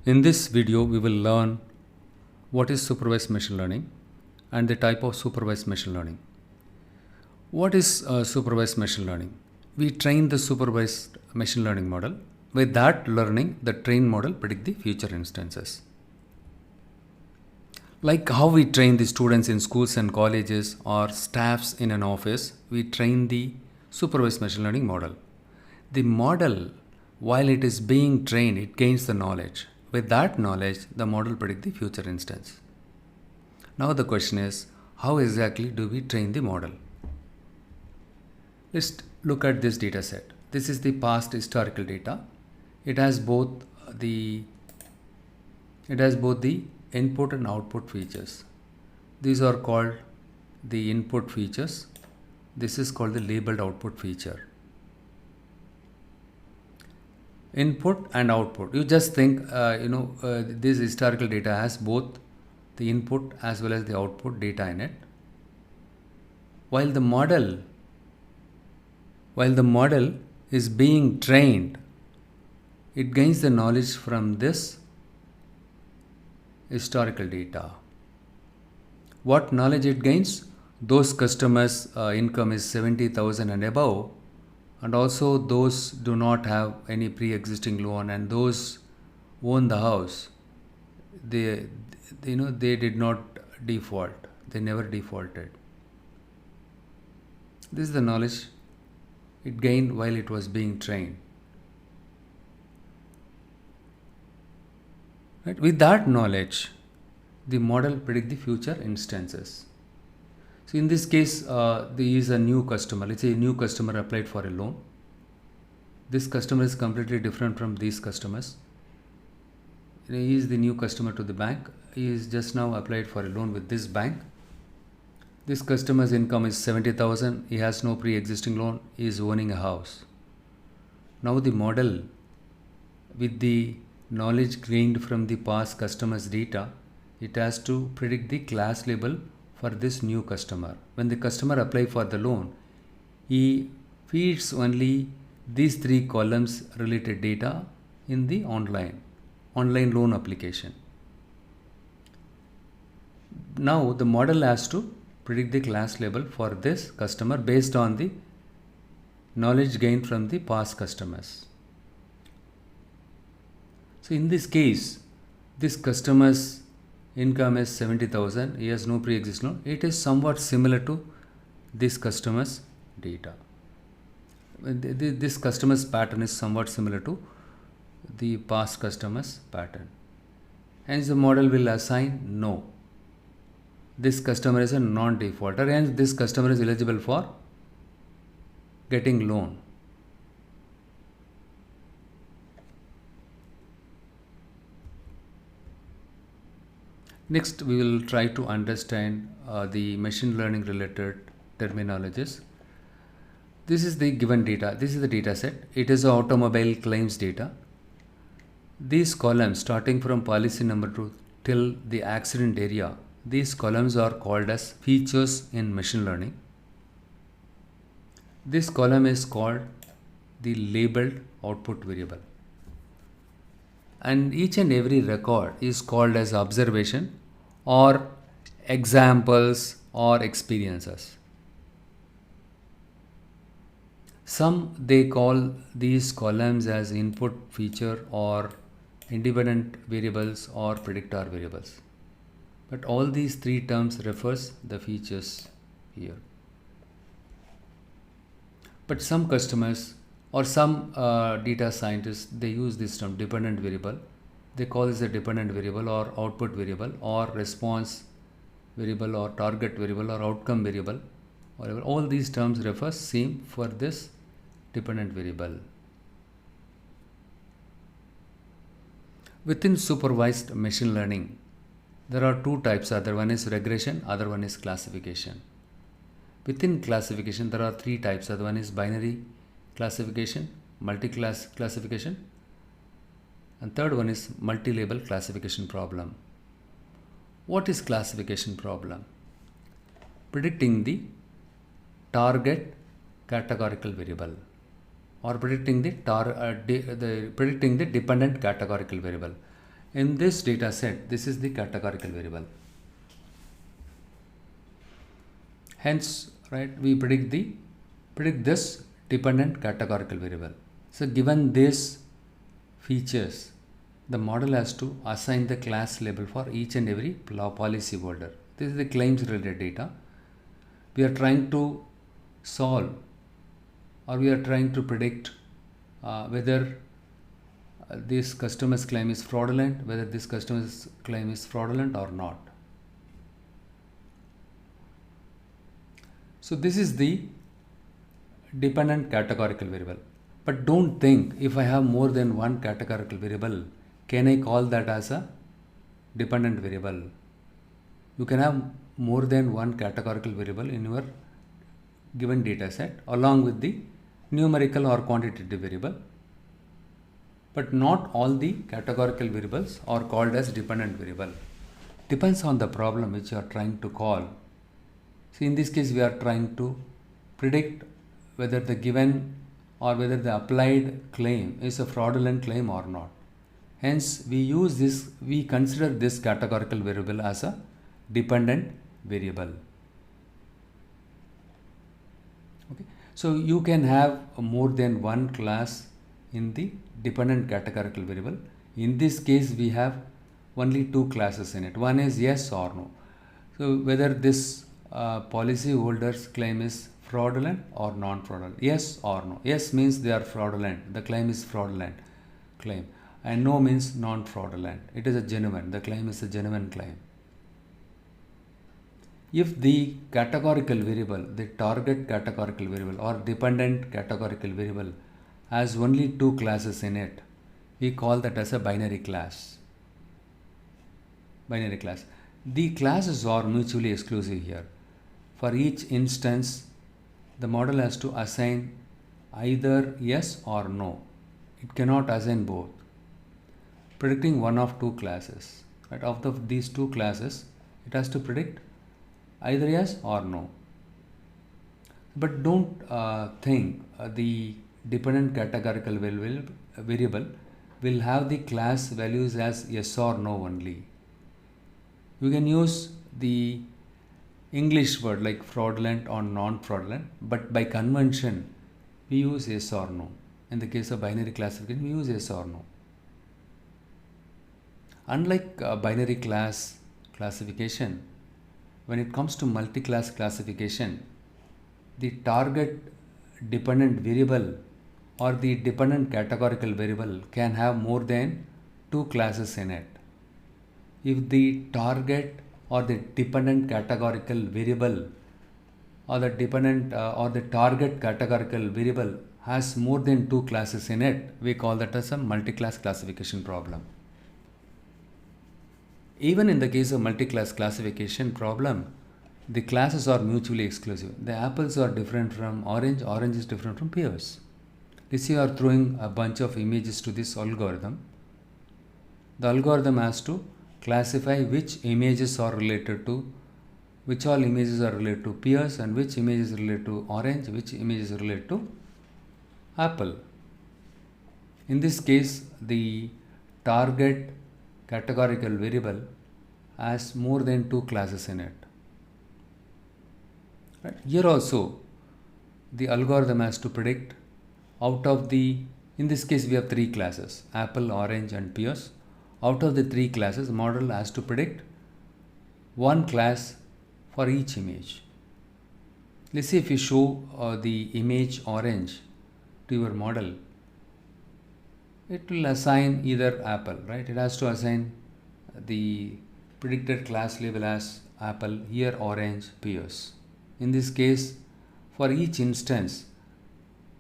In this video, we will learn what is supervised machine learning and the type of supervised machine learning. What is supervised machine learning? We train the supervised machine learning model. With that learning, the trained model predict the future instances. Like how we train the students in schools and colleges or staffs in an office, we train the supervised machine learning model. The model, while it is being trained, it gains the knowledge. With that knowledge, the model predicts the future instance. Now the question is, how exactly do we train the model? Let's look at this data set. This is the past historical data. It has both the input and output features. These are called the input features. This is called the labeled output feature. Input and output. You just think, this historical data has both the input as well as the output data in it. While the model is being trained, it gains the knowledge from this historical data. What knowledge it gains? Those customers' income is 70,000 and above, and also those do not have any pre-existing loan, and those own the house, they did not default. They never defaulted. This is the knowledge it gained while it was being trained. Right? With that knowledge, the model predict the future instances. So in this case, there is a new customer. Let's say a new customer applied for a loan. This customer is completely different from these customers. He is the new customer to the bank. He is just now applied for a loan with this bank. This customer's income is 70,000. He has no pre-existing loan. He is owning a house. Now the model, with the knowledge gained from the past customers' data, it has to predict the class label for this new customer. When the customer applies for the loan, he feeds only these three columns related data in the online loan application. Now the model has to predict the class label for this customer based on the knowledge gained from the past customers. So in this case, this customer's income is 70,000. He has no pre-existing loan. It is somewhat similar to this customer's data. This customer's pattern is somewhat similar to the past customer's pattern. Hence the model will assign no. This customer is a non-defaulter, and this customer is eligible for getting loan. Next, we will try to understand the machine learning related terminologies. This is the given data. This is the data set. It is automobile claims data. These columns, starting from policy number 2 till the accident area, these columns are called as features in machine learning. This column is called the labeled output variable. And each and every record is called as observation or examples or experiences. Some they call these columns as input feature or independent variables or predictor variables. But all these three terms refers the features here. But some customers or some data scientists, they use this term dependent variable. They call this a dependent variable or output variable or response variable or target variable or outcome variable. Whatever. All these terms refer same for this dependent variable. Within supervised machine learning, there are two types. Other one is regression, other one is classification. Within classification, there are three types. Other one is binary classification, multi-class classification, and third one is multi-label classification problem. What is classification problem? Predicting the target categorical variable or predicting the dependent categorical variable. In this data set, this is the categorical variable. Hence, right, we predict this dependent categorical variable. So given these features, the model has to assign the class label for each and every policy holder. This is the claims related data. We are trying to solve, or we are trying to predict whether this customer's claim is fraudulent, whether this customer's claim is fraudulent or not. So this is the dependent categorical variable. But don't think if I have more than one categorical variable, can I call that as a dependent variable? You can have more than one categorical variable in your given data set along with the numerical or quantitative variable. But not all the categorical variables are called as dependent variable. Depends on the problem which you are trying to call. See, in this case, we are trying to predict whether the given or whether the applied claim is a fraudulent claim or not. Hence, we consider this categorical variable as a dependent variable. Okay. So you can have more than one class in the dependent categorical variable. In this case, we have only two classes in it. One is yes or no. So whether this policy holder's claim is fraudulent or non-fraudulent, yes or no. Yes means they are fraudulent, the claim is fraudulent claim, and no means non-fraudulent, it is a genuine, the claim is a genuine claim. If the categorical variable, the target categorical variable or dependent categorical variable has only two classes in it, we call that as a binary class. Binary class. The classes are mutually exclusive here. For each instance, the model has to assign either yes or no. It cannot assign both. Predicting one of two classes. Right? Of these two classes, it has to predict either yes or no. But don't think the dependent categorical variable will have the class values as yes or no only. You can use the English word like fraudulent or non-fraudulent, but by convention we use yes or no. In the case of binary classification, we use yes or no. Unlike binary classification, when it comes to multi-class classification, the target dependent variable or the dependent categorical variable can have more than two classes in it. If the target or the dependent categorical variable or the dependent or the target categorical variable has more than two classes in it, we call that as a multi-class classification problem. Even in the case of multi-class classification problem, the classes are mutually exclusive. The apples are different from orange, orange is different from pears. Let's say you are throwing a bunch of images to this algorithm. The algorithm has to classify which images are related to, which all images are related to pears and which images are related to orange, which images are related to apple. In this case, the target categorical variable has more than two classes in it. Right? Here also, the algorithm has to predict out of the, in this case we have three classes, apple, orange and pears. Out of the three classes, the model has to predict one class for each image. Let's say if you show the image orange to your model, it will assign either apple, right? It has to assign the predicted class label as apple, here orange, pears. In this case, for each instance,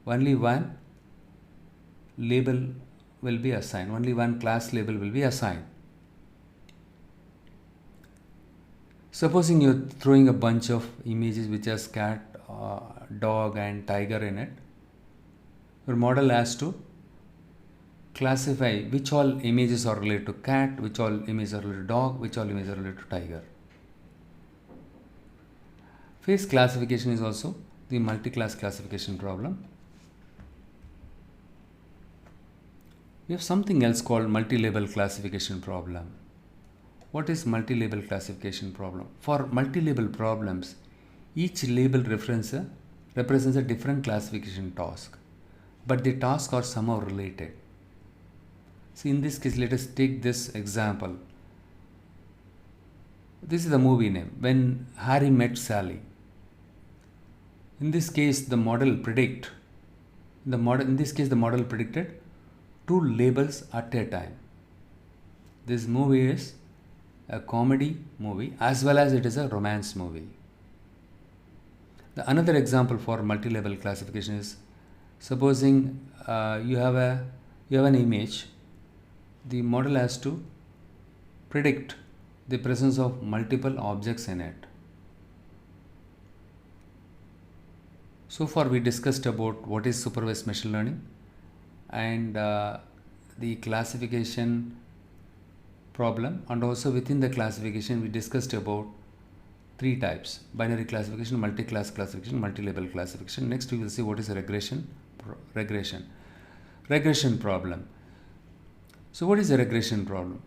only one label will be assigned, only one class label will be assigned. Supposing you're throwing a bunch of images which has cat, dog and tiger in it, your model has to classify which all images are related to cat, which all images are related to dog, which all images are related to tiger. Face classification is also the multi-class classification problem. We have something else called multi-label classification problem. What is multi-label classification problem? For multi-label problems, each label represents a different classification task, but the tasks are somehow related. So in this case, let us take this example. This is the movie name, When Harry Met Sally. In this case, the model predicted two labels at a time. This movie is a comedy movie as well as it is a romance movie. Another example for multi-label classification is, supposing you have an image. The model has to predict the presence of multiple objects in it. So far we discussed about what is supervised machine learning and the classification problem, and also within the classification we discussed about three types: binary classification, multi-class classification, multi-label classification. Next we will see what is a regression problem. So what is a regression problem?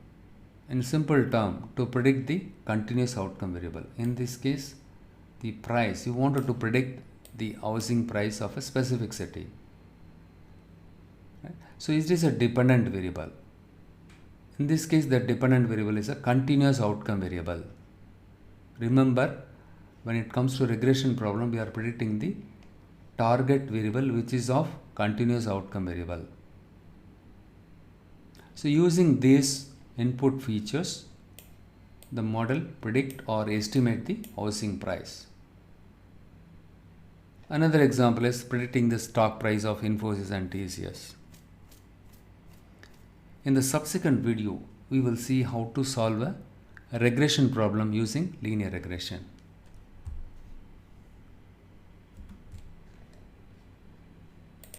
In simple term, to predict the continuous outcome variable. In this case, the price, you wanted to predict the housing price of a specific city. Right? So it is a dependent variable. In this case, the dependent variable is a continuous outcome variable. Remember, when it comes to regression problem, we are predicting the target variable which is of continuous outcome variable. So using these input features, the model predict or estimate the housing price. Another example is predicting the stock price of Infosys and TCS. In the subsequent video, we will see how to solve a regression problem using linear regression.